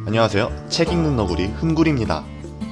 안녕하세요. 책 읽는 너구리 흠구리입니다.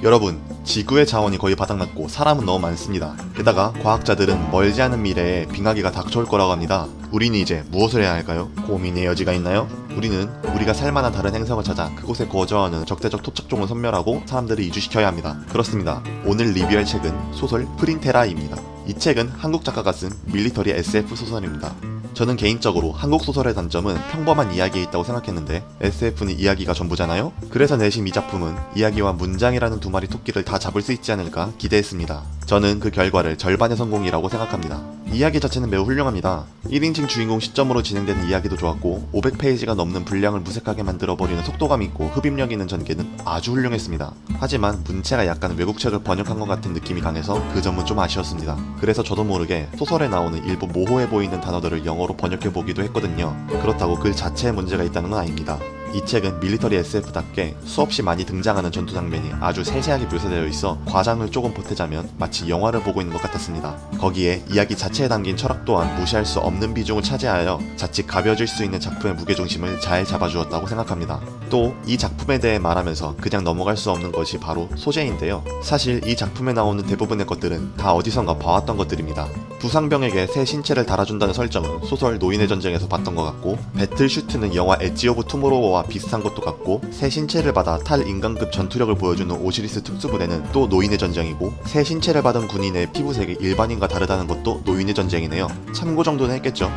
여러분, 지구의 자원이 거의 바닥났고 사람은 너무 많습니다. 게다가 과학자들은 멀지 않은 미래에 빙하기가 닥쳐올 거라고 합니다. 우리는 이제 무엇을 해야 할까요? 고민의 여지가 있나요? 우리는 우리가 살만한 다른 행성을 찾아 그곳에 거주하는 적대적 토착종을 섬멸하고 사람들을 이주시켜야 합니다. 그렇습니다. 오늘 리뷰할 책은 소설 프린테라입니다. 이 책은 한국 작가가 쓴 밀리터리 SF 소설입니다. 저는 개인적으로 한국 소설의 단점은 평범한 이야기에 있다고 생각했는데 SF는 이야기가 전부잖아요? 그래서 내심 이 작품은 이야기와 문장이라는 두 마리 토끼를 다 잡을 수 있지 않을까 기대했습니다. 저는 그 결과를 절반의 성공이라고 생각합니다. 이야기 자체는 매우 훌륭합니다. 1인칭 주인공 시점으로 진행되는 이야기도 좋았고 500페이지가 넘는 분량을 무색하게 만들어버리는 속도감 있고 흡입력 있는 전개는 아주 훌륭했습니다. 하지만 문체가 약간 외국책을 번역한 것 같은 느낌이 강해서 그 점은 좀 아쉬웠습니다. 그래서 저도 모르게 소설에 나오는 일부 모호해 보이는 단어들을 영어로 번역해보기도 했거든요. 그렇다고 글 자체에 문제가 있다는 건 아닙니다. 이 책은 밀리터리 SF답게 수없이 많이 등장하는 전투 장면이 아주 세세하게 묘사되어 있어 과장을 조금 보태자면 마치 영화를 보고 있는 것 같았습니다. 거기에 이야기 자체에 담긴 철학 또한 무시할 수 없는 비중을 차지하여 자칫 가벼워질 수 있는 작품의 무게중심을 잘 잡아주었다고 생각합니다. 또 이 작품에 대해 말하면서 그냥 넘어갈 수 없는 것이 바로 소재인데요. 사실 이 작품에 나오는 대부분의 것들은 다 어디선가 봐왔던 것들입니다. 부상병에게 새 신체를 달아준다는 설정은 소설 노인의 전쟁에서 봤던 것 같고, 배틀슈트는 영화 엣지 오브 투모로우와 비슷한 것도 같고, 새 신체를 받아 탈인간급 전투력을 보여주는 오시리스 특수부대는 또 노인의 전쟁이고, 새 신체를 받은 군인의 피부색이 일반인과 다르다는 것도 노인의 전쟁이네요. 참고 정도는 했겠죠.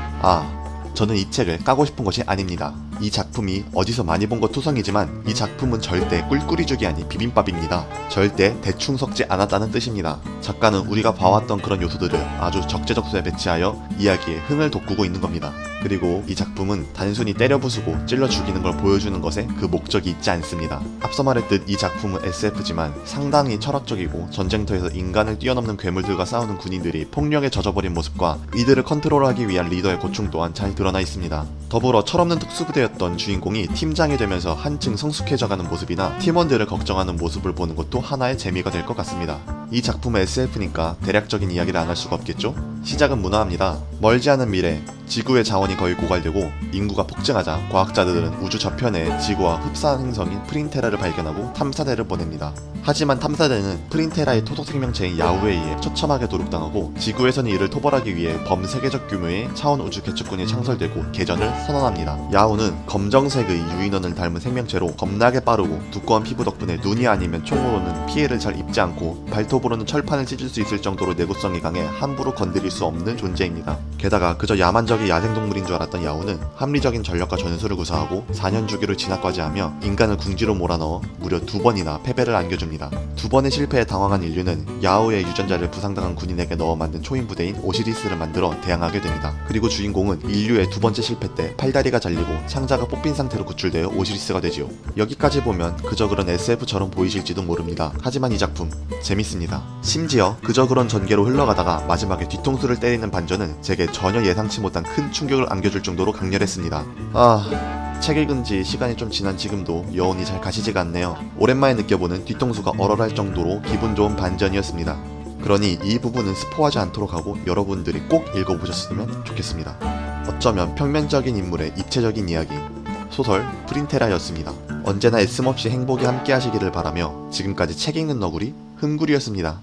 저는 이 책을 까고 싶은 것이 아닙니다. 이 작품이 어디서 많이 본 것 투성이지만 이 작품은 절대 꿀꿀이죽이 아닌 비빔밥입니다. 절대 대충 섞지 않았다는 뜻입니다. 작가는 우리가 봐왔던 그런 요소들을 아주 적재적소에 배치하여 이야기에 흥을 돋구고 있는 겁니다. 그리고 이 작품은 단순히 때려 부수고 찔러 죽이는 걸 보여주는 것에 그 목적이 있지 않습니다. 앞서 말했듯 이 작품은 SF지만 상당히 철학적이고, 전쟁터에서 인간을 뛰어넘는 괴물들과 싸우는 군인들이 폭력에 젖어버린 모습과 이들을 컨트롤하기 위한 리더의 고충 또한 잘 드러나 있습니다. 더불어 철없는 특수부대였던 주인공이 팀장이 되면서 한층 성숙해져가는 모습이나 팀원들을 걱정하는 모습을 보는 것도 하나의 재미가 될 것 같습니다. 이 작품은 SF니까 대략적인 이야기를 안 할 수가 없겠죠? 시작은 무난합니다. 멀지 않은 미래, 지구의 자원이 거의 고갈되고 인구가 폭증하자 과학자들은 우주 저편에 지구와 흡사한 행성인 프린테라를 발견하고 탐사대를 보냅니다. 하지만 탐사대는 프린테라의 토속 생명체인 야우에 의해 처참하게 도륙당하고, 지구에서는 이를 토벌하기 위해 범세계적 규모의 차원 우주 개척군이 창설되고 개전을 선언합니다. 야우는 검정색의 유인원을 닮은 생명체로 겁나게 빠르고, 두꺼운 피부 덕분에 눈이 아니면 총으로는 피해를 잘 입지 않고 발톱으로는 철판을 찢을 수 있을 정도로 내구성이 강해 함부로 건드릴 수 없는 존재입니다. 게다가 그저 야만적인 야생동물인 줄 알았던 야우는 합리적인 전력과 전술을 구사하고 4년 주기를 진압까지하며 인간을 궁지로 몰아넣어 무려 2번이나 패배를 안겨줍니다. 2번의 실패에 당황한 인류는 야우의 유전자를 부상당한 군인에게 넣어 만든 초인 부대인 오시리스를 만들어 대항하게 됩니다. 그리고 주인공은 인류의 2번째 실패 때 팔다리가 잘리고 창자가 뽑힌 상태로 구출되어 오시리스가 되지요. 여기까지 보면 그저 그런 SF처럼 보이실지도 모릅니다. 하지만 이 작품 재밌습니다. 심지어 그저 그런 전개로 흘러가다가 마지막에 뒤통수를 때리는 반전은 제게 전혀 예상치 못한 큰 충격을 안겨줄 정도로 강렬했습니다. 책 읽은 지 시간이 좀 지난 지금도 여운이 잘 가시지가 않네요. 오랜만에 느껴보는 뒤통수가 얼얼할 정도로 기분 좋은 반전이었습니다. 그러니 이 부분은 스포하지 않도록 하고 여러분들이 꼭 읽어보셨으면 좋겠습니다. 어쩌면 평면적인 인물의 입체적인 이야기, 소설 프린테라였습니다. 언제나 애씀없이 행복이 함께 하시기를 바라며 지금까지 책 읽는 너구리 흠구리였습니다.